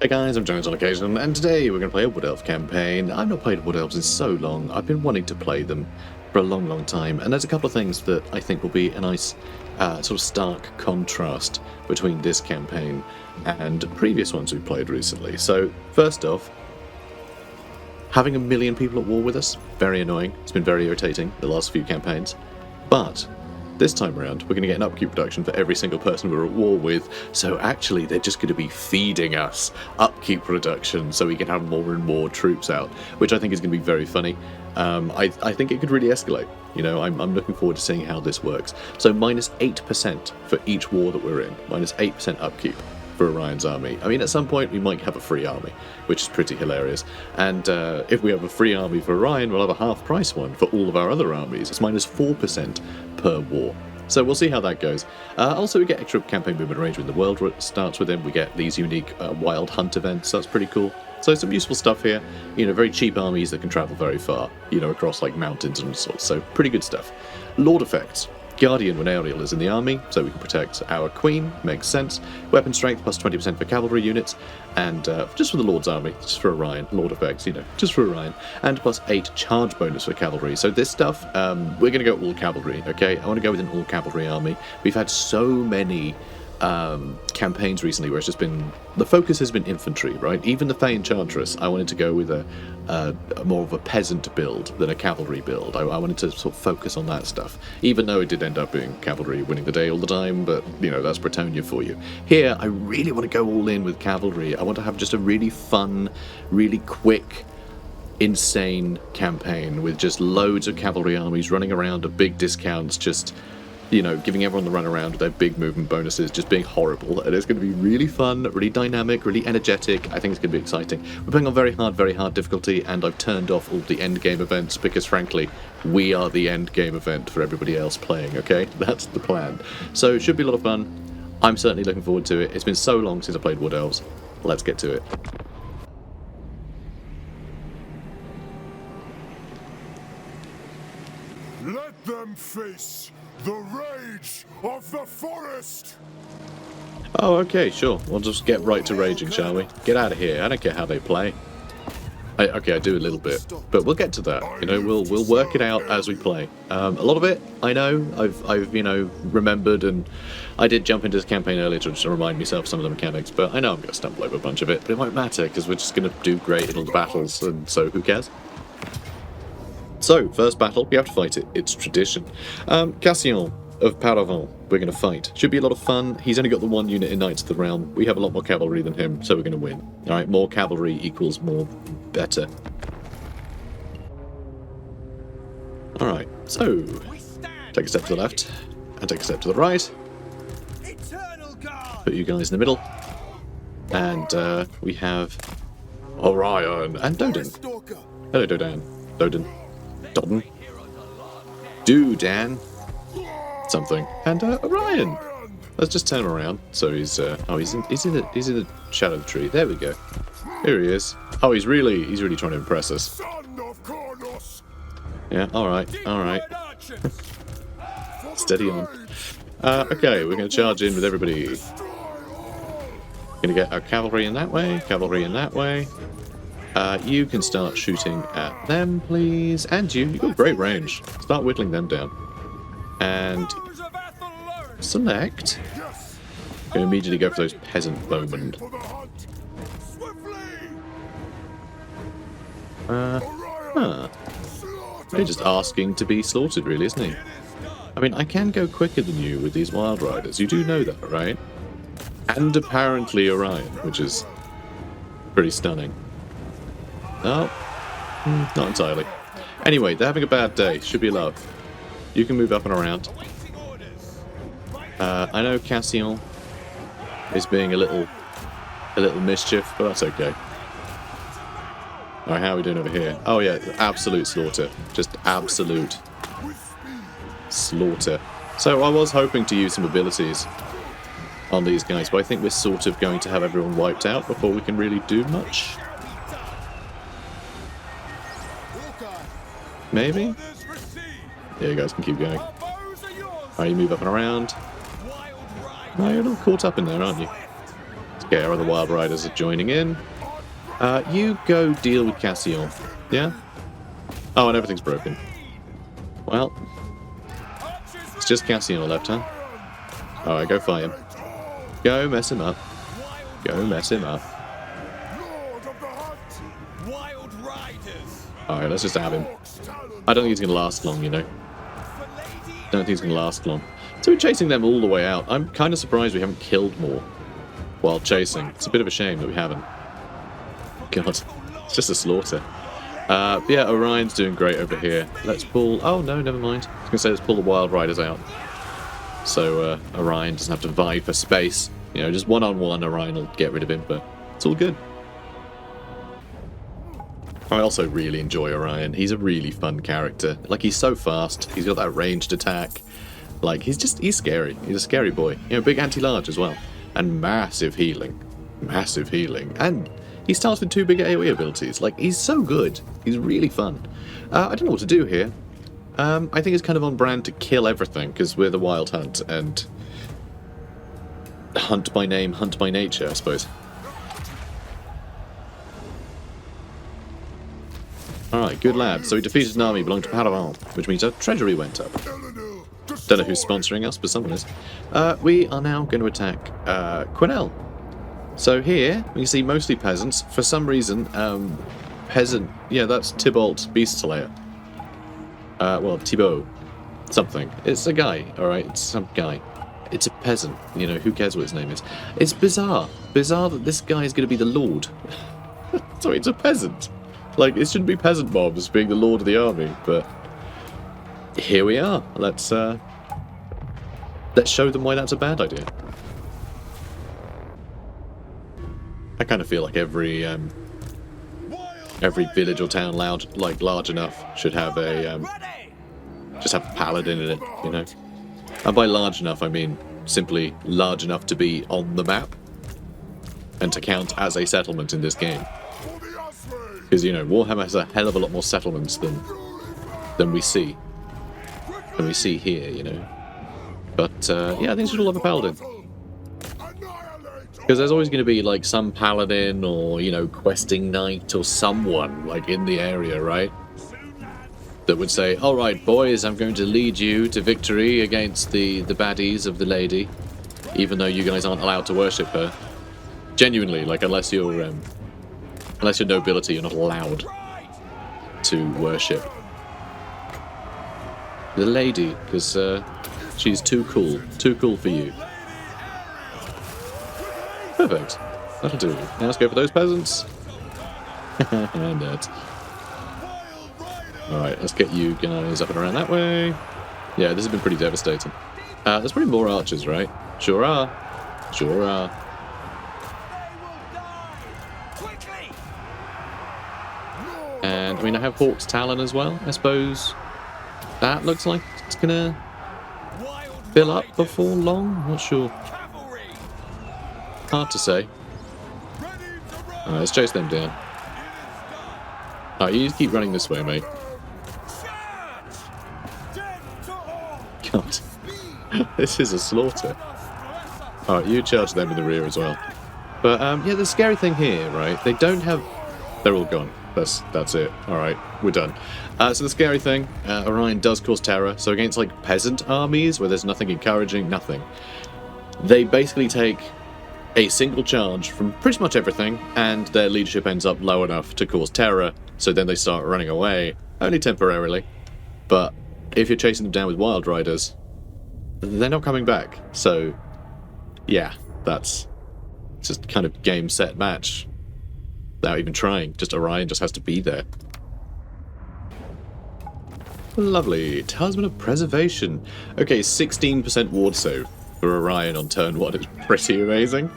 Hey guys, I'm Jones on occasion, and today we're going to play a Wood Elf campaign. I've not played Wood Elves in so long. I've been wanting to play them for a long time, and there's a couple of things that I think will be a nice sort of stark contrast between this campaign and previous ones we've played recently. So, first off, having a million people at war with us, very annoying. It's been very irritating the last few campaigns, but this time around, we're going to get an upkeep reduction for every single person we're at war with, so actually they're just going to be feeding us upkeep reduction so we can have more and more troops out, which I think is going to be very funny. I think it could really escalate. You know, I'm looking forward to seeing how this works. So minus 8% for each war that we're in, minus 8% upkeep for Orion's army. I mean, at some point we might have a free army, which is pretty hilarious. And if we have a free army for Orion, we'll have a half-price one for all of our other armies. It's minus 4% per war. So we'll see how that goes. Also, we get extra campaign movement range when the world starts with him. We get these unique wild hunt events. That's pretty cool. So some useful stuff here. You know, very cheap armies that can travel very far, you know, across like mountains and sorts. So pretty good stuff. Lord effects. Guardian when Ariel is in the army, so we can protect our queen, makes sense. Weapon strength plus 20% for cavalry units, and just for the Lord's army, just for Orion, Lord effects, you know, just for Orion, and plus 8 charge bonus for cavalry. So this stuff, we're going to go all cavalry, okay? I want to go with an all cavalry army. We've had so many campaigns recently where it's just been, the focus has been infantry, right? Even the Fey Enchantress, I wanted to go with a more of a peasant build than a cavalry build. I wanted to sort of focus on that stuff, even though it did end up being cavalry winning the day all the time, but, you know, that's Bretonnia for you. Here, I really want to go all in with cavalry. I want to have just a really fun, really quick, insane campaign with just loads of cavalry armies running around at big discounts, just, you know, giving everyone the run around with their big movement bonuses, just being horrible. And it's going to be really fun, really dynamic, really energetic. I think it's going to be exciting. We're playing on very hard difficulty, and I've turned off all the end game events because, frankly, we are the end game event for everybody else playing, okay? That's the plan. So it should be a lot of fun. I'm certainly looking forward to it. It's been so long since I played Wood Elves. Let's get to it. Let them face the rage of the forest! Oh, okay, sure. We'll just get right to raging, shall we? Get out of here. I don't care how they play. Okay, I do a little bit, but we'll get to that. You know, we'll work it out as we play. A lot of it, I know, I've you know, remembered, and I did jump into this campaign earlier to just remind myself some of the mechanics, but I know I'm going to stumble over a bunch of it, but it won't matter, because we're just going to do great in all the battles, and so who cares? So, first battle, we have to fight it. It's tradition. Cassien of Paravent, we're going to fight. Should be a lot of fun. He's only got the 1 unit in Knights of the Realm. We have a lot more cavalry than him, so we're going to win. Alright, more cavalry equals more better. Alright, so, take a step to the left, and take a step to the right. Put you guys in the middle. And we have Orion and Dodan. Hello, Dodan. Dodan. Doodan. Something. And Orion. Let's just turn him around. So he's he's in the shadow of the tree. There we go. Here he is. Oh, he's really trying to impress us. Yeah. All right. Steady on. Okay, we're going to charge in with everybody. Going to get our cavalry in that way. Cavalry in that way. You can start shooting at them, please. And you've got great range. Start whittling them down. And select. Going to immediately go for those peasant bowmen. They're just asking to be slaughtered, really, isn't he? I mean, I can go quicker than you with these wild riders. You do know that, right? And apparently Orion, which is pretty stunning. No, not entirely. Anyway, they're having a bad day. Should be love. You can move up and around. I know Cassien is being a little mischief, but that's okay. Alright, how are we doing over here? Oh yeah, absolute slaughter. Just absolute slaughter. So I was hoping to use some abilities on these guys, but I think we're sort of going to have everyone wiped out before we can really do much. Maybe? Yeah, you guys can keep going. Alright, you move up and around. Oh, you're a little caught up in there, aren't you? Okay, our other Wild Riders are joining in. You go deal with Cassian. Yeah? Oh, and everything's broken. Well, it's just Cassian left, huh? Alright, go fight him. Go mess him up. Go mess him up. Alright, let's just have him. I don't think he's going to last long, you know. Don't think he's going to last long. So we're chasing them all the way out. I'm kind of surprised we haven't killed more while chasing. It's a bit of a shame that we haven't. God, it's just a slaughter. But yeah, Orion's doing great over here. Let's pull... Oh, no, never mind. I was going to say let's pull the Wild Riders out. So Orion doesn't have to vie for space. You know, just one-on-one, Orion will get rid of him, but it's all good. I also really enjoy Orion. He's a really fun character. Like, he's so fast. He's got that ranged attack. Like, he's scary. He's a scary boy. You know, big anti-large as well. And massive healing. Massive healing. And he starts with 2 big AoE abilities. Like, he's so good. He's really fun. I don't know what to do here. I think it's kind of on brand to kill everything, because we're the Wild Hunt, and hunt by name, hunt by nature, I suppose. Alright, good lad. So we defeated an army belonging to Paravan, which means our treasury went up. Don't know who's sponsoring us, but someone is. We are now going to attack Quenelle. So here, we see mostly peasants. For some reason, peasant... Yeah, that's Tybalt Beast Slayer. Well, Thibaut. Something. It's a guy, alright? It's some guy. It's a peasant. You know, who cares what his name is? It's bizarre. Bizarre that this guy is going to be the lord. Sorry, it's a peasant. Like, it shouldn't be peasant mobs being the lord of the army, but here we are. Let's show them why that's a bad idea. I kind of feel like every village or town large enough should have a just have a paladin in it, you know. And by large enough, I mean simply large enough to be on the map and to count as a settlement in this game. Because, you know, Warhammer has a hell of a lot more settlements than we see here, you know. But yeah, I think we should all have a paladin. Because there's always going to be like some paladin or, you know, questing knight or someone like in the area, right? That would say, "All right, boys, I'm going to lead you to victory against the baddies of the lady, even though you guys aren't allowed to worship her." Genuinely, like, unless you're nobility, you're not allowed to worship the lady, because she's too cool for you. Perfect. That'll do. Now let's go for those peasants. And that. Alright, let's get you guys up and around that way. Yeah, this has been pretty devastating. There's probably more archers, right? Sure are. Sure are. And, I mean, I have Hawk's Talon as well, I suppose. That looks like it's gonna fill up before long. Not sure. Hard to say. Alright, let's chase them down. Alright, you just keep running this way, mate. God. This is a slaughter. Alright, you charge them in the rear as well. But, yeah, the scary thing here, right, they don't have... They're all gone. That's it. Alright, we're done. So the scary thing, Orion does cause terror, so against, like, peasant armies, where there's nothing encouraging, nothing, they basically take a single charge from pretty much everything, and their leadership ends up low enough to cause terror, so then they start running away, only temporarily. But if you're chasing them down with Wild Riders, they're not coming back. So, yeah, that's just kind of game, set, match. Without even trying, just Orion just has to be there. Lovely. Talisman of Preservation. Okay, 16% ward save for Orion on turn 1 is pretty amazing.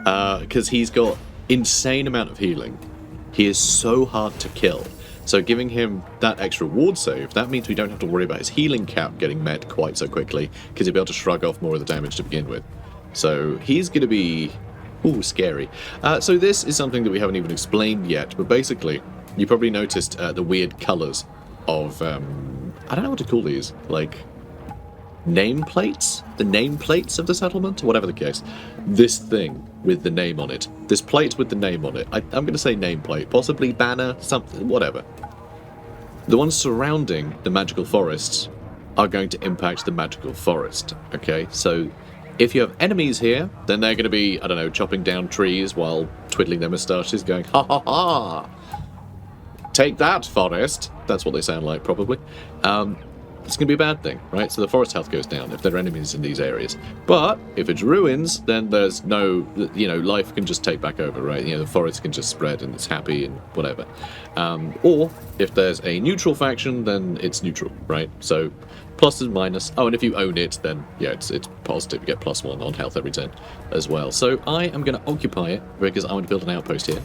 Because he's got insane amount of healing. He is so hard to kill. So giving him that extra ward save, that means we don't have to worry about his healing cap getting met quite so quickly, because he'll be able to shrug off more of the damage to begin with. So he's going to be... ooh, scary. So this is something that we haven't even explained yet, but basically, you probably noticed the weird colours of... I don't know what to call these. Like, nameplates? The nameplates of the settlement? Whatever the case. This thing with the name on it. This plate with the name on it. I'm going to say nameplate. Possibly banner, something, whatever. The ones surrounding the magical forests are going to impact the magical forest. Okay, so if you have enemies here, then they're going to be, I don't know, chopping down trees while twiddling their moustaches, going, ha ha ha! Take that, forest! That's what they sound like, probably. It's going to be a bad thing, right? So the forest health goes down if there are enemies in these areas. But if it's ruins, then there's no, life can just take back over, right? The forest can just spread and it's happy and whatever. Or if there's a neutral faction, then it's neutral, right? So plus and minus. Oh, and if you own it, then yeah, it's positive. You get +1 on health every turn as well. So I am going to occupy it because I want to build an outpost here.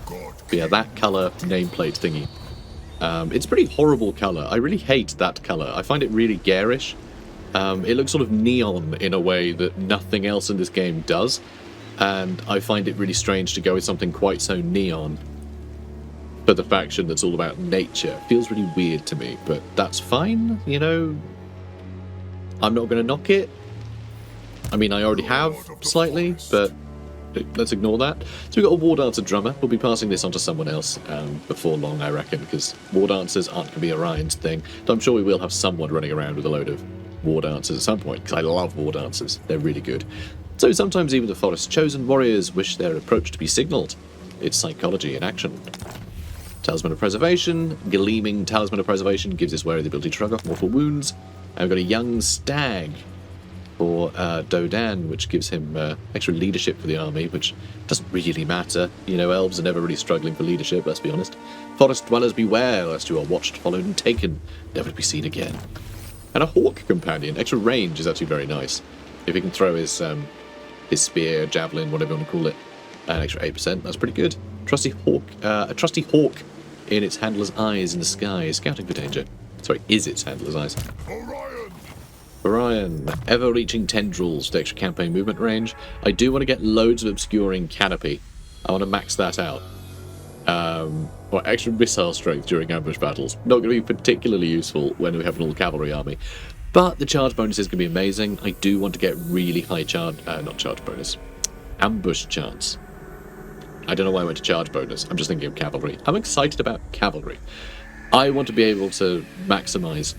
But yeah, that colour nameplate thingy. It's a pretty horrible colour. I really hate that colour. I find it really garish. It looks sort of neon in a way that nothing else in this game does. And I find it really strange to go with something quite so neon. But the faction that's all about nature feels really weird to me. But that's fine, I'm not going to knock it. I mean, I already have slightly, but let's ignore that. So we've got a War Dancer drummer. We'll be passing this on to someone else before long, I reckon, because War Dancers aren't going to be Orion's thing. But I'm sure we will have someone running around with a load of War Dancers at some point, because I love War Dancers. They're really good. So sometimes even the Forest's chosen warriors wish their approach to be signalled. It's psychology in action. Talisman of Preservation. Gleaming Talisman of Preservation gives this wearer the ability to shrug off mortal wounds. And we've got a Young Stag for Dodan, which gives him extra leadership for the army, which doesn't really matter. Elves are never really struggling for leadership, let's be honest. Forest dwellers beware, lest you are watched, followed, and taken, never to be seen again. And a Hawk companion. Extra range is actually very nice. If he can throw his spear, javelin, whatever you want to call it, an extra 8%, that's pretty good. A trusty hawk in its handler's eyes in the sky, scouting for danger. Sorry, is its handler's eyes. Orion, ever-reaching tendrils for extra campaign movement range. I do want to get loads of obscuring canopy. I want to max that out. Or extra missile strength during ambush battles. Not going to be particularly useful when we have an all-cavalry army. But the charge bonus is going to be amazing. I do want to get really high ambush chance. I don't know why I went to charge bonus. I'm just thinking of cavalry. I'm excited about cavalry. I want to be able to maximize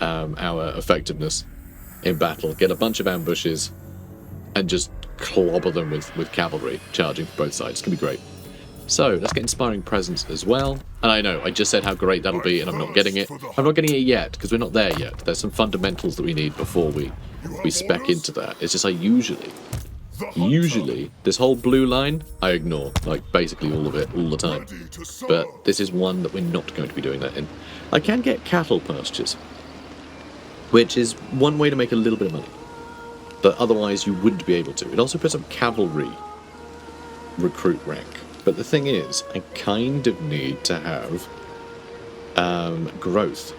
our effectiveness in battle, get a bunch of ambushes, and just clobber them with cavalry charging from both sides. It's going to be great. So, let's get Inspiring Presence as well. And I know, I just said how great that'll be, and I'm not getting it. I'm not getting it yet, because we're not there yet. There's some fundamentals that we need before we spec into that. It's just I usually, this whole blue line, I ignore. Like, basically all of it, all the time. But this is one that we're not going to be doing that in. I can get cattle pastures, which is one way to make a little bit of money. But otherwise you wouldn't be able to. It also puts up cavalry recruit rank. But the thing is, I kind of need to have growth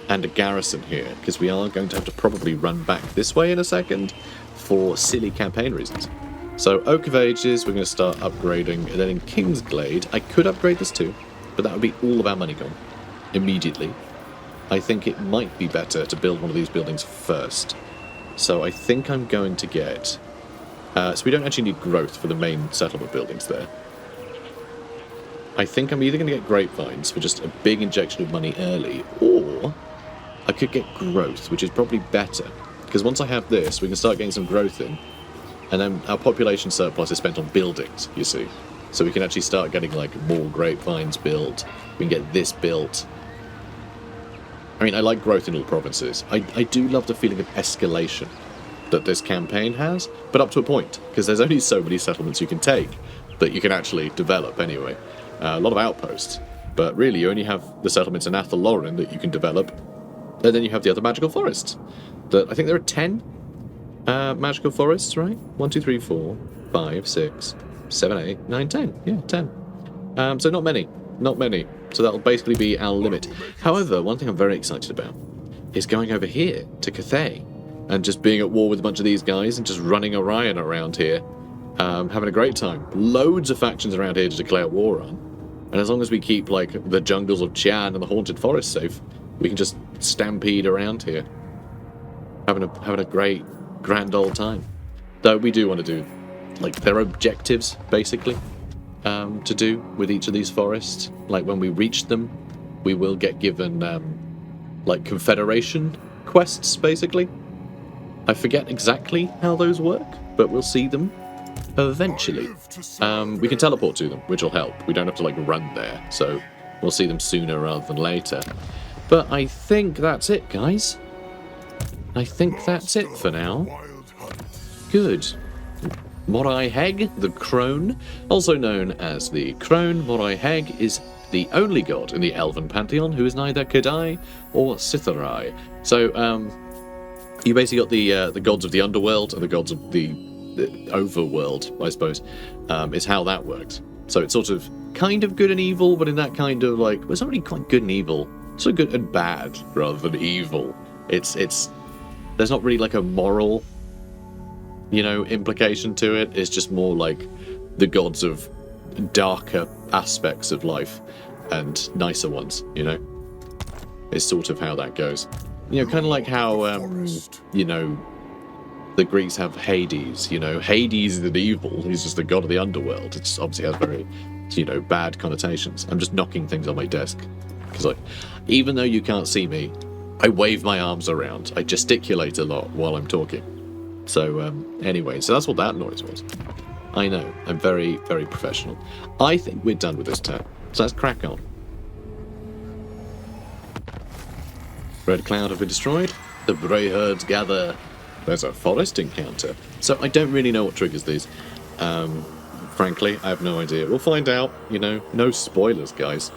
and a garrison here, because we are going to have to probably run back this way in a second for silly campaign reasons. So Oak of Ages, we're going to start upgrading, and then in Kingsglade, I could upgrade this too, but that would be all of our money gone immediately. I think it might be better to build one of these buildings first. So I think I'm going to get... so we don't actually need growth for the main settlement buildings there. I think I'm either going to get grapevines for just a big injection of money early, or I could get growth, which is probably better. Because once I have this, we can start getting some growth in, and then our population surplus is spent on buildings, you see. So we can actually start getting like more grapevines built, we can get this built. I mean, I like growth in all provinces. I do love the feeling of escalation that this campaign has, but up to a point, because there's only so many settlements you can take that you can actually develop anyway. A lot of outposts, but really you only have the settlements in Athel Loren that you can develop, and then you have the other magical forests. I think there are 10 magical forests, right? 1, 2, 3, 4, 5, 6, 7, 8, 9, 10. Yeah, 10. So not many. So that'll basically be our limit. However, one thing I'm very excited about is going over here to Cathay and just being at war with a bunch of these guys and just running Orion around here, having a great time. Loads of factions around here to declare war on. And as long as we keep, like, the jungles of Chian and the Haunted Forest safe, we can just stampede around here. having a great, grand old time. Though we do want to do, like, there are objectives, basically, to do with each of these forests. Like, when we reach them, we will get given, like, Confederation quests, basically. I forget exactly how those work, but we'll see them eventually. We can teleport to them, which will help. We don't have to, like, run there, so we'll see them sooner rather than later. But I think that's it, guys. I think that's it for now. Good. Morai Heg, the crone, also known as the crone, Morai Heg is the only god in the Elven pantheon who is neither Kedai or Sitharai. So, you basically got the gods of the underworld and the gods of the overworld, I suppose, is how that works. So it's sort of kind of good and evil, but in that kind of like, well, it's not really quite good and evil. It's sort of good and bad rather than evil. It's there's not really like a moral, you know, implication to it. It's just more like the gods of darker aspects of life and nicer ones, you know? It's sort of how that goes. You know, kind of like how, you know, the Greeks have Hades, you know? Hades is an evil. He's just the god of the underworld. It obviously has very, you know, bad connotations. I'm just knocking things on my desk. Because, like, even though you can't see me, I wave my arms around. I gesticulate a lot while I'm talking. So, anyway, so that's what that noise was. I know, I'm very, very professional. I think we're done with this turn. So let's crack on. Red cloud have been destroyed. The Bray herds gather. There's a forest encounter. So I don't really know what triggers these. Frankly, I have no idea. We'll find out, you know. No spoilers, guys.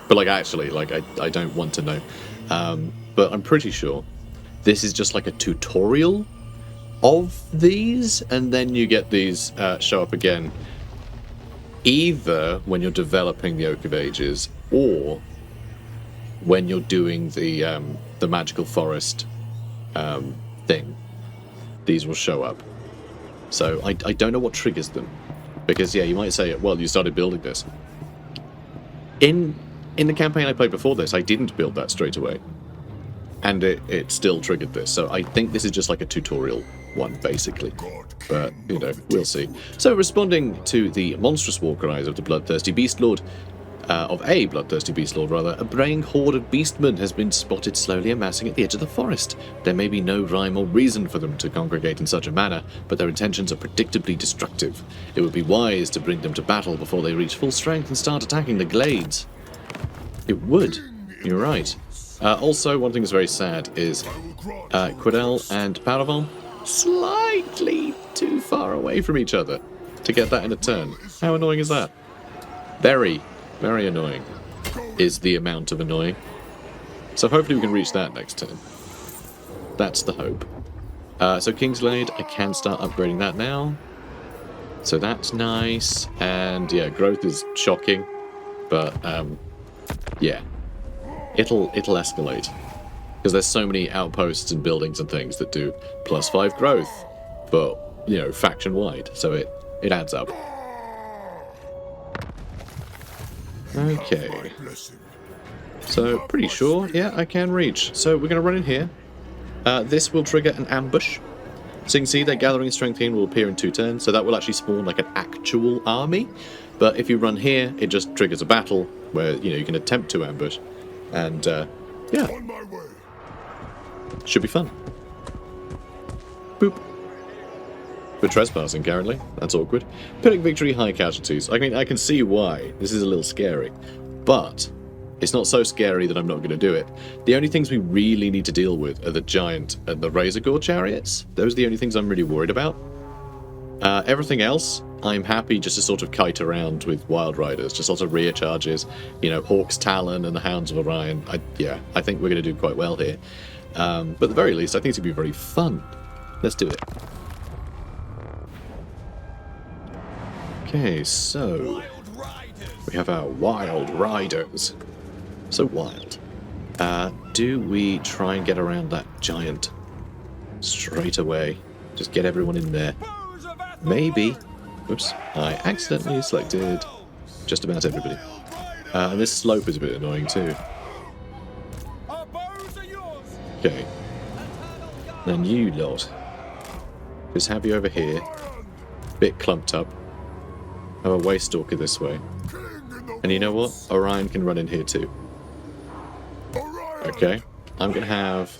But, like, actually, like, I don't want to know. But I'm pretty sure this is just like a tutorial of these, and then you get these show up again either when you're developing the Oak of Ages or when you're doing the magical forest thing. These will show up. So I don't know what triggers them, because yeah, you might say, well, you started building this. In the campaign I played before this, I didn't build that straight away, and it still triggered this. So I think this is just like a tutorial one, basically. But, you know, we'll see. So, responding to the monstrous war cries of the bloodthirsty beast lord, a braying horde of beastmen has been spotted slowly amassing at the edge of the forest. There may be no rhyme or reason for them to congregate in such a manner, but their intentions are predictably destructive. It would be wise to bring them to battle before they reach full strength and start attacking the glades. It would. You're right. Also, one thing that's very sad is Quidel and Paravan slightly too far away from each other to get that in a turn. How annoying is that? Very, very annoying is the amount of annoying. So hopefully we can reach that next turn. That's the hope. So Kingsglade, I can start upgrading that now. So that's nice. And yeah, growth is shocking. But yeah, it'll escalate. Because there's so many outposts and buildings and things that do +5 growth, but, you know, faction-wide, so it adds up. Okay. So, pretty sure, yeah, I can reach. So, we're going to run in here. This will trigger an ambush. So you can see their gathering strength here will appear in 2 turns, so that will actually spawn like an actual army. But if you run here, it just triggers a battle where, you know, you can attempt to ambush. And, yeah. Should be fun. Boop. We're trespassing currently. That's awkward. Pinning victory, high casualties. I mean, I can see why. This is a little scary. But it's not so scary that I'm not going to do it. The only things we really need to deal with are the giant and the razor gore chariots. Those are the only things I'm really worried about. Everything else, I'm happy just to sort of kite around with Wild Riders. Just lots of rear charges. You know, Hawk's Talon and the Hounds of Orion. I think we're going to do quite well here. But at the very least, I think it's going to be very fun. Let's do it. Okay, so we have our Wild Riders. So wild. Do we try and get around that giant straight away? Just get everyone in there. Maybe. Oops, I accidentally selected just about everybody. And this slope is a bit annoying too. Okay. Then you lot. Just have you over here. Bit clumped up. Have a waste stalker this way. And you know what? Orion can run in here too. Okay. I'm gonna have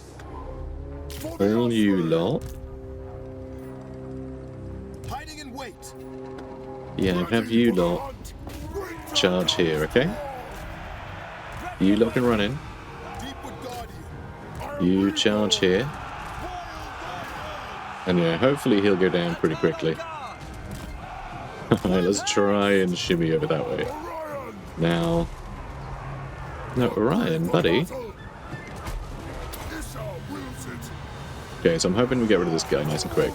all you lot. Yeah, I can have you lot charge here, okay? You lot can run in. You charge here. And yeah, hopefully he'll go down pretty quickly. Alright, let's try and shimmy over that way. Now... No, Orion, buddy. Okay, so I'm hoping we get rid of this guy nice and quick.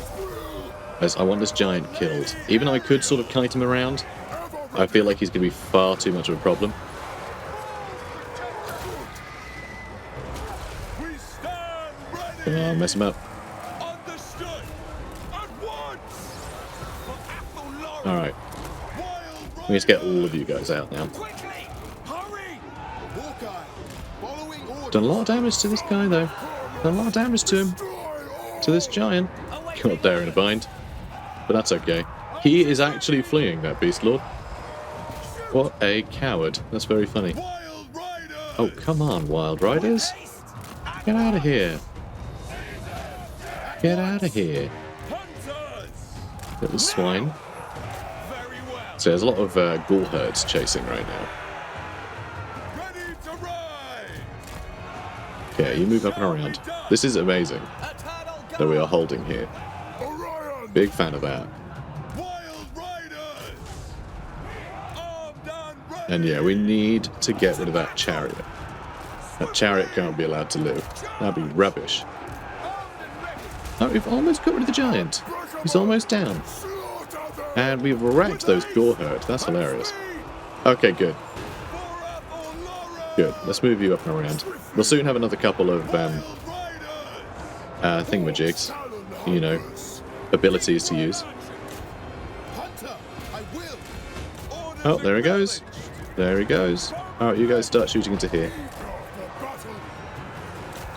As I want this giant killed. Even though I could sort of kite him around, I feel like he's going to be far too much of a problem. Mess him up. Alright. We need to get all of you guys out now. Done a lot of damage to this guy, though. Done a lot of damage to him. To this giant. Got there in a bind. But that's okay. He is actually fleeing, that beast lord. What a coward. That's very funny. Oh, come on, wild riders. Get out of here. Get out of here. Little swine. So there's a lot of ghoul herds chasing right now. Okay, you move up and around. This is amazing that we are holding here. Big fan of that. And yeah, we need to get rid of that chariot. That chariot can't be allowed to live. That'd be rubbish. Oh, we've almost got rid of the giant. He's almost down. And we've wrecked those gore herds. That's hilarious. Okay, good. Good. Let's move you up and around. We'll soon have another couple of thingamajigs. You know, abilities to use. Oh, there he goes. There he goes. Alright, you guys start shooting into here.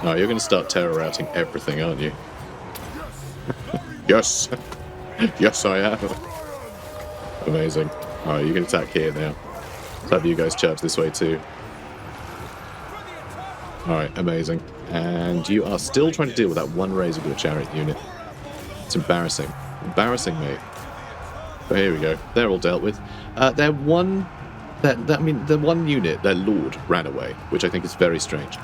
Oh, you're going to start terror routing everything, aren't you? Yes. Yes, I am. Amazing. Alright, you can attack here now. Let's have you guys charge this way too. Alright, amazing. And you are still trying to deal with that one razor with a chariot unit. It's embarrassing. Embarrassing, mate. But here we go. They're all dealt with. The one unit, their lord, ran away, which I think is very strange.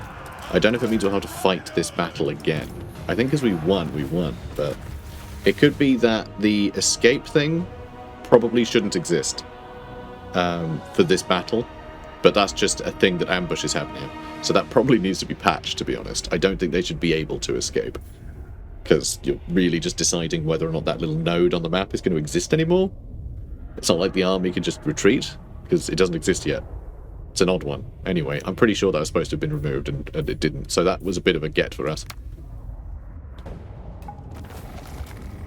I don't know if it means we'll have to fight this battle again. I think as we won, but it could be that the escape thing probably shouldn't exist for this battle, but that's just a thing that ambushes have now. So that probably needs to be patched, to be honest. I don't think they should be able to escape, because you're really just deciding whether or not that little node on the map is going to exist anymore. It's not like the army can just retreat, because it doesn't exist yet. It's an odd one. Anyway, I'm pretty sure that was supposed to have been removed, and it didn't, so that was a bit of a get for us.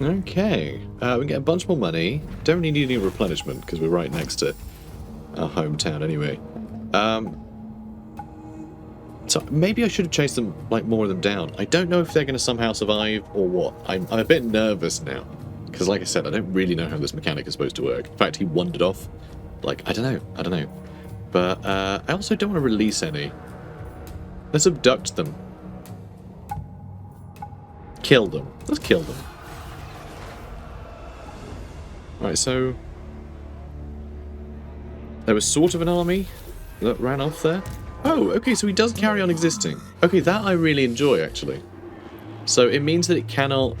Okay, we get a bunch more money. Don't really need any replenishment, because we're right next to our hometown anyway. So maybe I should have chased them, like, more of them down. I don't know if they're going to somehow survive or what. I'm a bit nervous now, because like I said, I don't really know how this mechanic is supposed to work. In fact, he wandered off. Like, I don't know. But I also don't want to release any. Let's abduct them. Kill them. Let's kill them. Right, so there was sort of an army that ran off there. Oh, okay, so he does carry on existing. Okay, that I really enjoy, actually. So it means that it cannot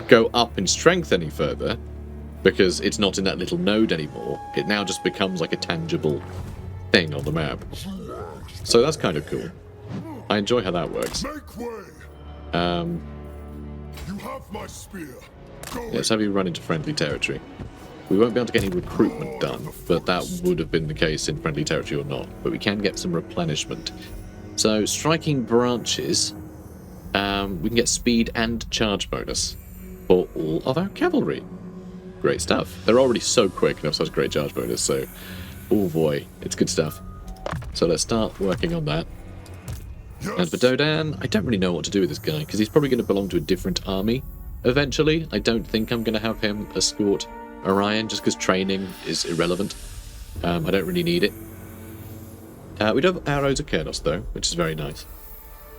go up in strength any further, because it's not in that little node anymore. It now just becomes like a tangible thing on the map. So that's kind of cool. I enjoy how that works. You have my spear. Let's have you run into friendly territory. We won't be able to get any recruitment done, but that would have been the case in friendly territory or not. But we can get some replenishment. So, striking branches, we can get speed and charge bonus for all of our cavalry. Great stuff. They're already so quick and have such great charge bonus, so, oh boy, it's good stuff. So let's start working on that. And for Dodan, I don't really know what to do with this guy, because he's probably going to belong to a different army eventually. I don't think I'm going to have him escort Orion, just because training is irrelevant. I don't really need it. We do have arrows of Kurnos, though, which is very nice.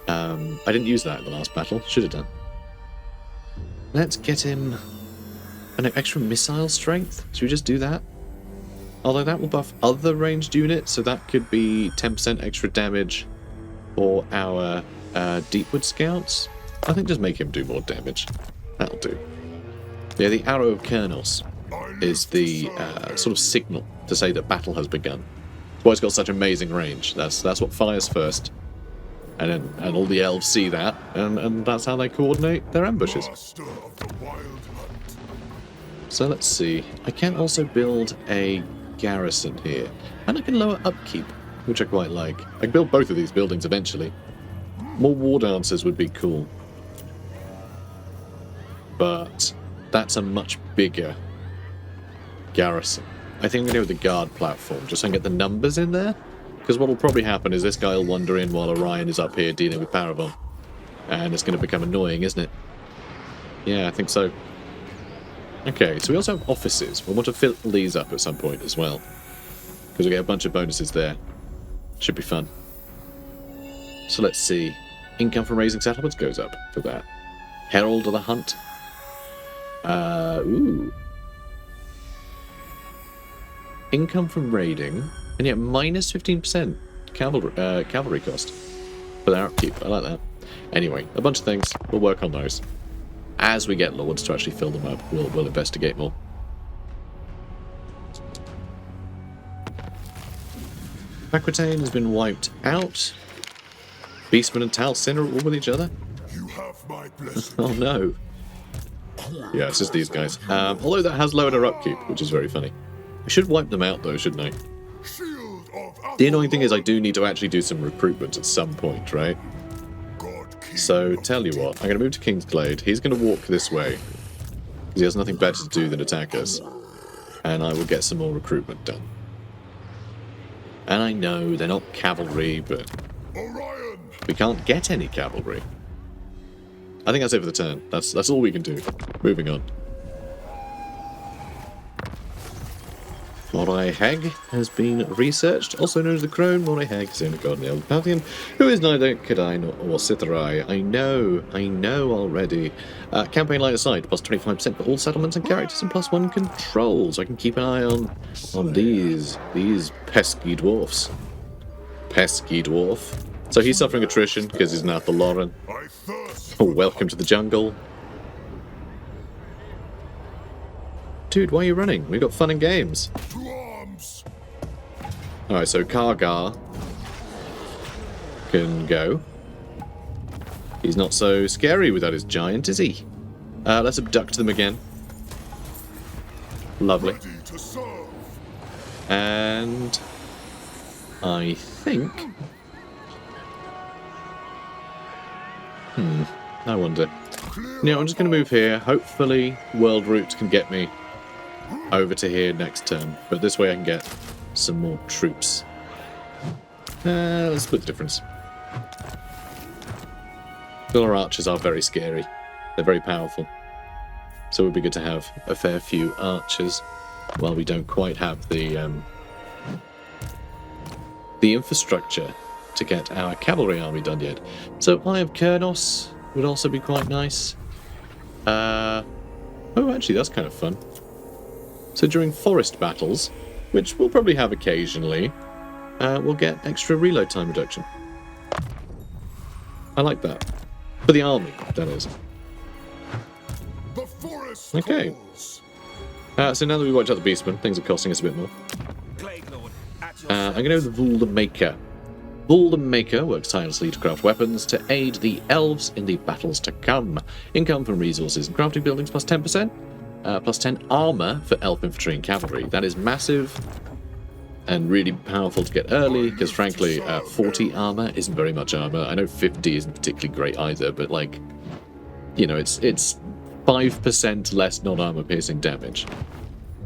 I didn't use that in the last battle. Should have done. Let's get him an extra missile strength. Should we just do that? Although that will buff other ranged units, so that could be 10% extra damage for our Deepwood Scouts. I think just make him do more damage. That'll do. Yeah, the Arrow of Kurnos is the sort of signal to say that battle has begun. That's why it's got such amazing range. That's what fires first. And all the elves see that, and that's how they coordinate their ambushes. So let's see. I can also build a garrison here. And I can lower upkeep, which I quite like. I can build both of these buildings eventually. More war dancers would be cool. But that's a much bigger garrison. I think I'm going to go with the guard platform, just so I can get the numbers in there. Because what will probably happen is this guy will wander in while Orion is up here dealing with Parabon. And it's going to become annoying, isn't it? Yeah, I think so. Okay, so we also have offices. We'll want to fill these up at some point as well. Because we get a bunch of bonuses there. Should be fun. So let's see. Income from raising settlements goes up for that. Herald of the Hunt. Ooh. Income from raiding. And yet minus 15% cavalry cost for their upkeep. I like that. Anyway, a bunch of things. We'll work on those. As we get lords to actually fill them up, we'll investigate more. Aquitaine has been wiped out. Beastmen and Talsin are all with each other. You have my blessing. Oh no. Yeah, it's just these guys. Although that has lowered our upkeep, which is very funny. I should wipe them out though, shouldn't I? Shield of Athel The annoying thing is I do need to actually do some recruitment at some point, right? So, tell you what, I'm going to move to Kingsglade. He's going to walk this way, because he has nothing better to do than attack us. And I will get some more recruitment done. And I know they're not cavalry, but Orion. we can't get any cavalry. I think that's it for the turn. That's all we can do. Moving on. Moray Hag has been researched, also known as the Crone. Moray Hag is in a god in the Elven Pantheon, who is neither Kadai nor Sithrai. I know already. Campaign line of sight, plus 25% for all settlements and characters, and plus 1 control, so I can keep an eye on these pesky dwarfs. Pesky dwarf. So he's suffering attrition because he's an Athel Loren. I thirst. Oh, welcome to the jungle. Dude, why are you running? We've got fun and games. To arms. Alright, so Kargar can go. He's not so scary without his giant, is he? Let's abduct them again. Lovely. Ready to serve. And I think... I wonder. Yeah, I'm just going to move here. Hopefully World Route can get me over to here next turn. But this way I can get some more troops. Let's split the difference. Our archers are very scary. They're very powerful. So it would be good to have a fair few archers while we don't quite have the infrastructure to get our cavalry army done yet. So Eye of Kurnos would also be quite nice. Oh, actually, that's kind of fun. So during forest battles, which we'll probably have occasionally, we'll get extra reload time reduction. I like that. For the army, that is. The forest Okay. calls. So now that we wiped out the beastmen, things are costing us a bit more. I'm going to go with the Vul the Maker. Vul the Maker works tirelessly to craft weapons to aid the elves in the battles to come. Income from resources and crafting buildings plus 10%. Plus 10 armor for elf infantry and cavalry. That is massive and really powerful to get early, because frankly, 40 armor isn't very much armor. I know 50 isn't particularly great either, but like, you know, it's 5% less non-armor piercing damage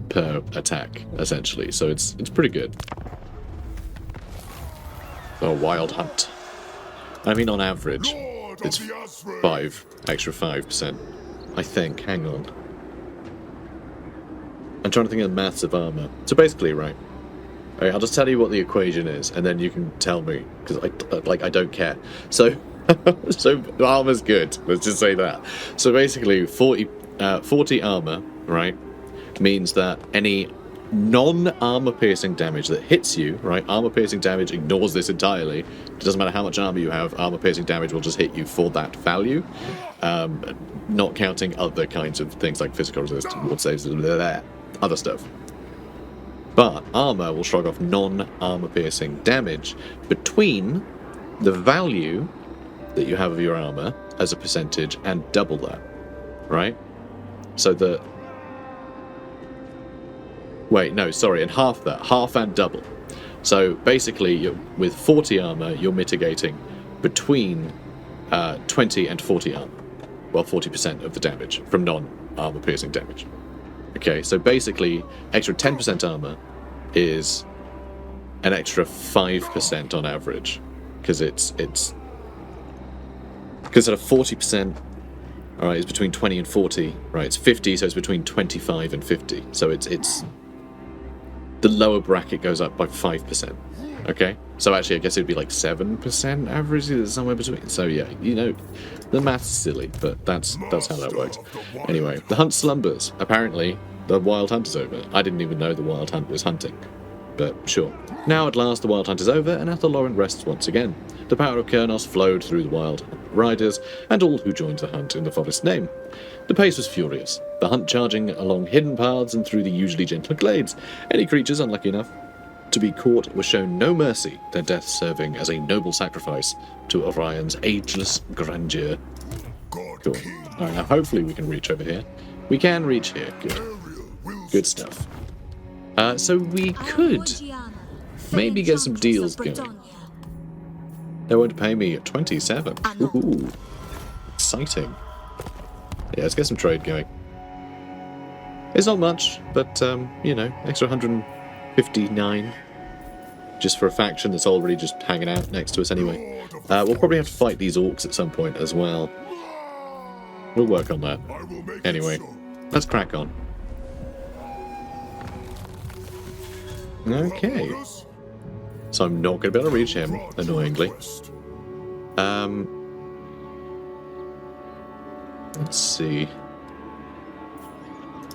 per attack, essentially. So it's pretty good. Oh, Wild Hunt. I mean, on average, Lord of it's the Azrael. 5% extra. I think. Hang on. I'm trying to think of the maths of armor. So basically, right. Okay, I'll just tell you what the equation is, and then you can tell me, because I don't care. So, so armor's good. Let's just say that. So basically, 40 armor, right, means that any non-armor piercing damage that hits you, right, armor piercing damage ignores this entirely. It doesn't matter how much armor you have, armor piercing damage will just hit you for that value, not counting other kinds of things like physical resist, ward saves, other stuff. But armor will shrug off non-armor piercing damage between the value that you have of your armor as a percentage and double that, right? So the... Wait, no, sorry, and half that. Half and double. So basically, with 40 armor, you're mitigating between 20 and 40 armor. Well, 40% of the damage from non-armor piercing damage. Okay, so basically, extra 10% armor is an extra 5% on average. Because it's... Because at a 40%... Alright, it's between 20 and 40. Right, it's 50, so it's between 25 and 50. So it's the lower bracket goes up by 5%. Okay? So actually, I guess it'd be like 7% average, somewhere between. So yeah, you know, the math's silly, but that's how that works. Anyway, the hunt slumbers. Apparently, the wild hunt is over. I didn't even know the wild hunt was hunting. But sure. Now at last the wild hunt is over, and Athel Loren rests once again. The power of Kurnos flowed through the wild riders, and all who joined the hunt in the forest's name. The pace was furious, the hunt charging along hidden paths and through the usually gentle glades. Any creatures unlucky enough to be caught were shown no mercy, their deaths serving as a noble sacrifice to Orion's ageless grandeur. Cool. Alright, now hopefully we can reach over here. We can reach here. Good. Good stuff. So we could maybe get some deals going. They won't pay me 27. Ooh, exciting. Yeah, let's get some trade going. It's not much, but, you know, extra 159. Just for a faction that's already just hanging out next to us anyway. We'll probably have to fight these orcs at some point as well. We'll work on that. Anyway, let's crack on. Okay. So I'm not going to be able to reach him, annoyingly. Let's see.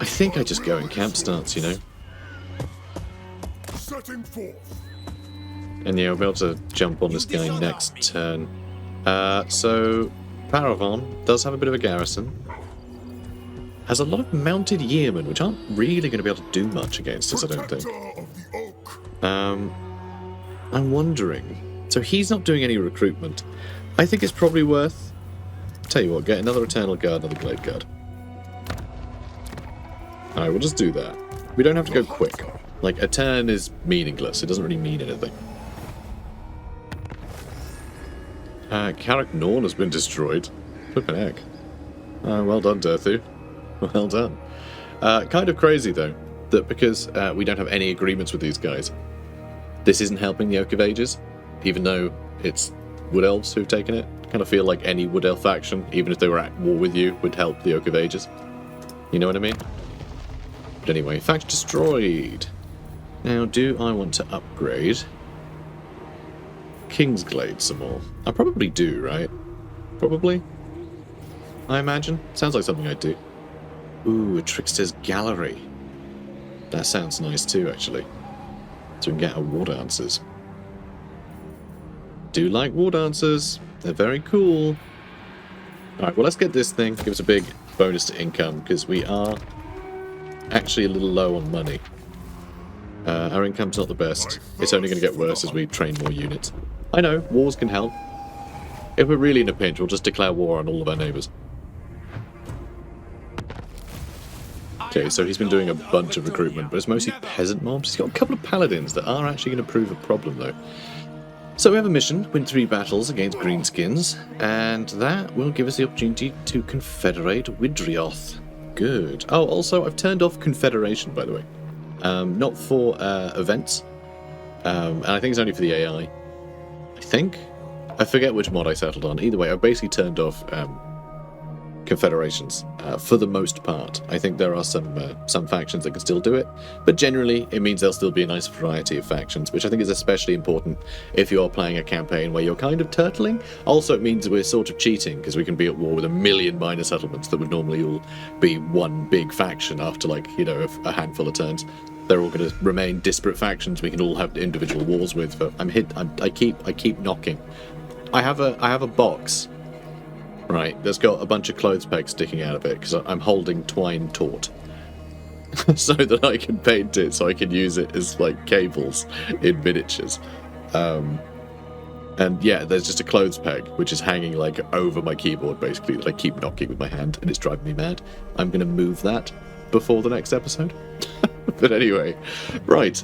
I think I just go in camp starts, you know. And yeah, I'll be able to jump on this guy next turn. So, Paravan does have a bit of a garrison. Has a lot of mounted yearmen, which aren't really going to be able to do much against us, I don't think. I'm wondering. So he's not doing any recruitment. I think it's probably worth... Tell you what, get another Eternal Guard, another Glade Guard. Alright, we'll just do that. We don't have to go quick. Like, a turn is meaningless. It doesn't really mean anything. Carrick Norn has been destroyed. Flippin' heck. Well done, Durthu. Well done. Kind of crazy, though, that because we don't have any agreements with these guys, this isn't helping the Oak of Ages, even though it's Wood Elves who've taken it. Kind of feel like any Wood Elf faction, even if they were at war with you, would help the Oak of Ages. You know what I mean? But anyway, faction destroyed. Now, do I want to upgrade Kingsglade some more? I probably do, right? Probably? I imagine. Sounds like something I'd do. Ooh, a Trickster's Gallery. That sounds nice too, actually. So we can get our war dancers. Do like war dancers. They're very cool. Alright, well, let's get this thing. Give us a big bonus to income, because we are actually a little low on money. Our income's not the best. It's only going to get worse as we train more units. I know, wars can help. If we're really in a pinch, we'll just declare war on all of our neighbours. Okay, so he's been doing a bunch of recruitment, but it's mostly peasant mobs. He's got a couple of paladins that are actually going to prove a problem, though. So we have a mission, win 3 battles against greenskins, and that will give us the opportunity to confederate Widrioth. Good. Oh, also, I've turned off Confederation, by the way. Not for events, and I think it's only for the AI. I think? I forget which mod I settled on. Either way, I basically turned off confederations for the most part. I think there are some factions that can still do it, but generally it means there'll still be a nice variety of factions, which I think is especially important if you're playing a campaign where you're kind of turtling. Also, it means we're sort of cheating because we can be at war with a million minor settlements that would normally all be one big faction after, like, you know, a handful of turns. They're all going to remain disparate factions we can all have individual wars with. But I keep knocking. I have a box, right, that's got a bunch of clothes pegs sticking out of it because I'm holding twine taut so that I can paint it, so I can use it as, like, cables in miniatures. And yeah, there's just a clothes peg which is hanging, like, over my keyboard, basically, that I keep knocking with my hand, and it's driving me mad. I'm going to move that before the next episode. But anyway, right,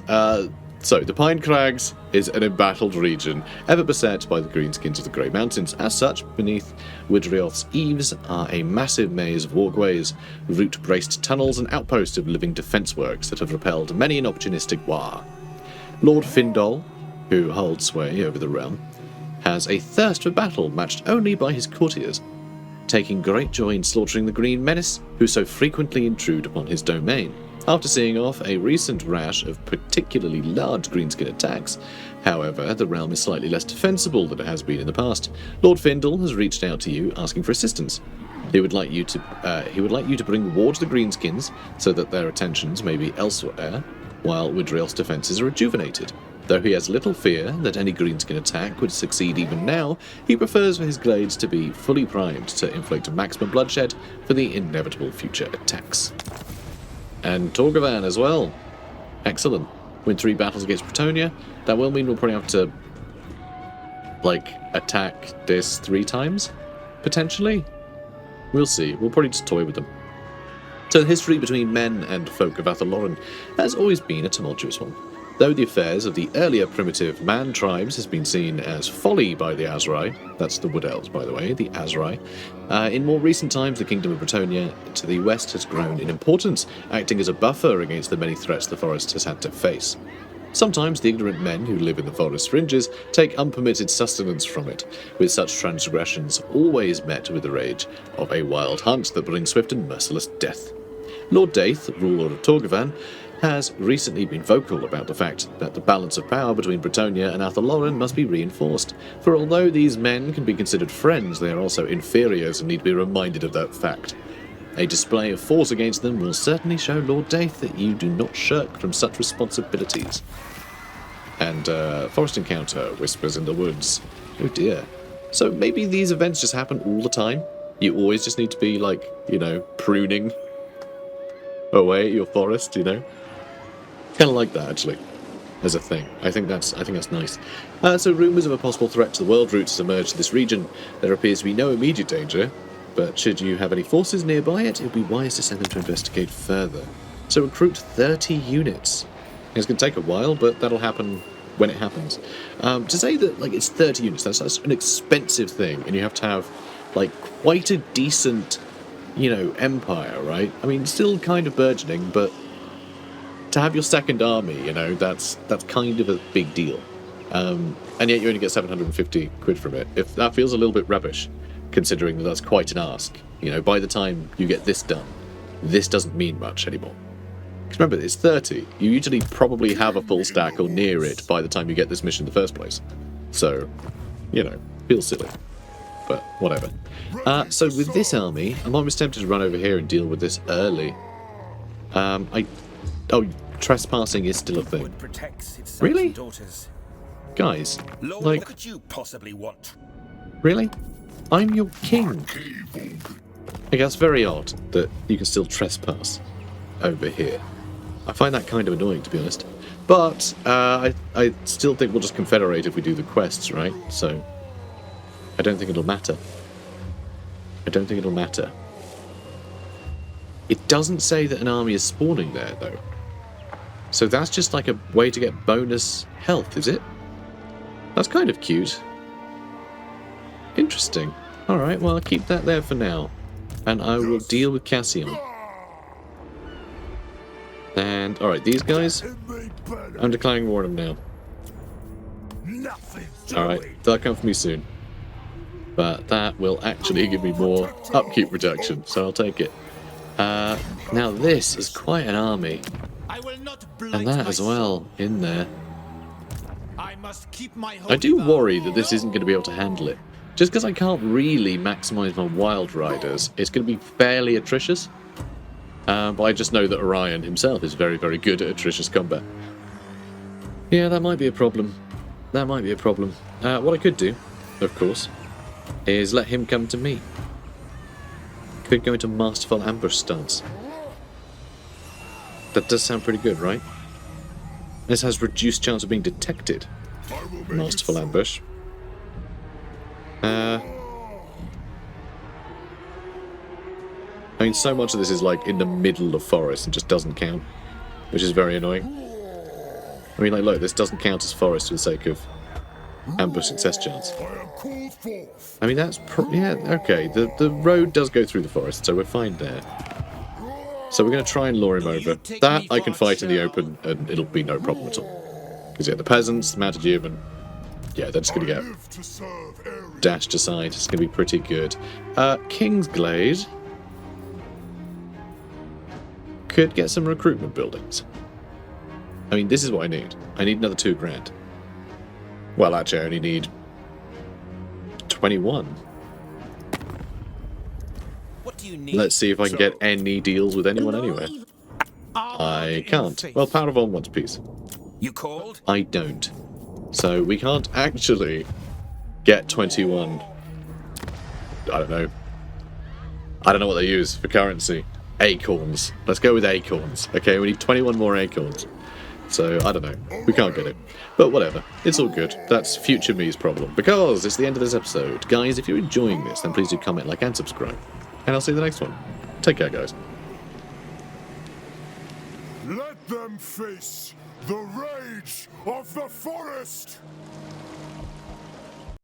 so the Pine Crags is an embattled region, ever beset by the greenskins of the Grey Mountains. As such, beneath Wood Elves' eaves are a massive maze of walkways, root-braced tunnels, and outposts of living defence works that have repelled many an opportunistic war. Lord Findol, who holds sway over the realm, has a thirst for battle matched only by his courtiers, taking great joy in slaughtering the Green Menace, who so frequently intrude upon his domain. After seeing off a recent rash of particularly large greenskin attacks, however, the realm is slightly less defensible than it has been in the past. Lord Findle has reached out to you, asking for assistance. He would like you to bring war to the greenskins, so that their attentions may be elsewhere, while Woodriel's defences are rejuvenated. Though he has little fear that any greenskin attack would succeed even now, he prefers for his glades to be fully primed to inflict maximum bloodshed for the inevitable future attacks. And Torgavan as well. Excellent. Win 3 battles against Bretonnia. That will mean we'll probably have to, like, attack this 3 times, potentially. We'll see. We'll probably just toy with them. So the history between men and folk of Athel Loren has always been a tumultuous one. Though the affairs of the earlier primitive man tribes has been seen as folly by the Azrai, that's the Wood Elves, by the way, the Azrai, in more recent times the Kingdom of Bretonnia to the west has grown in importance, acting as a buffer against the many threats the forest has had to face. Sometimes the ignorant men who live in the forest fringes take unpermitted sustenance from it, with such transgressions always met with the rage of a wild hunt that brings swift and merciless death. Lord Daith, ruler of Torgavan, has recently been vocal about the fact that the balance of power between Bretonnia and Athel Loren must be reinforced, for although these men can be considered friends, they are also inferiors and need to be reminded of that fact. A display of force against them will certainly show Lord Daith that you do not shirk from such responsibilities. And forest encounter, whispers in the woods. Oh dear. So maybe these events just happen all the time? You always just need to be, like, you know, pruning away at your forest, you know? Kind of like that, actually, as a thing. I think that's nice. So rumours of a possible threat to the world route has emerged in this region. There appears to be no immediate danger, but should you have any forces nearby it would be wise to send them to investigate further. So recruit 30 units. It's going to take a while, but that'll happen when it happens. To say that, like, it's 30 units, that's an expensive thing, and you have to have, like, quite a decent, you know, empire, right? I mean, still kind of burgeoning, but to have your second army, you know, that's kind of a big deal. And yet you only get 750 quid from it. If that feels a little bit rubbish, considering that that's quite an ask. You know, by the time you get this done, this doesn't mean much anymore. Because remember, it's 30. You usually probably have a full stack or near it by the time you get this mission in the first place. So, you know, feels silly. But whatever. So with this army, I'm almost tempted to run over here and deal with this early. Oh, trespassing is still a thing. Really? Guys, like, what could you possibly want? Really? I'm your king. I guess very odd that you can still trespass over here. I find that kind of annoying, to be honest. But I still think we'll just confederate if we do the quests, right? So I don't think it'll matter. I don't think it'll matter. It doesn't say that an army is spawning there, though. So that's just like a way to get bonus health, is it? That's kind of cute. Interesting. Alright, well, I'll keep that there for now. And I will deal with Cassian. And, alright, these guys, I'm declaring war on them now. Alright, they'll come for me soon. but that will actually give me more upkeep reduction, so I'll take it. Now this is quite an army, and that as well in there. I do worry that this isn't going to be able to handle it. Just because I can't really maximise my Wild Riders, it's going to be fairly atrocious. But I just know that Orion himself is very, very good at atrocious combat. Yeah, that might be a problem. That might be a problem. What I could do, of course, is let him come to me. Could go into Masterful Ambush stance. That does sound pretty good, right? This has reduced chance of being detected. Masterful Ambush. I mean, so much of this is like in the middle of forest and just doesn't count, which is very annoying. I mean, like, look, this doesn't count as forest for the sake of ambush success chance. I mean, that's yeah, okay. The road does go through the forest, so we're fine there. So we're going to try and lure him over. That I can fight in the open, and it'll be no problem at all. Because yeah, the peasants, the mounted yeomen, yeah, they're just going to get dashed aside. It's going to be pretty good. Kingsglade could get some recruitment buildings. I mean, this is what I need. I need another 2 grand. Well, actually, I only need 21. What do you need? Let's see if I can get any deals with anyone anywhere. I can't. Well, Paravon wants peace. You called? I don't. So we can't actually get 21. I don't know. I don't know what they use for currency. Acorns. Let's go with acorns. Okay, we need 21 more acorns. So, I don't know. We can't get it. But whatever. It's all good. That's future me's problem. Because it's the end of this episode. Guys, if you're enjoying this, then please do comment, like, and subscribe. And I'll see you in the next one. Take care, guys. Let them face the rage of the forest!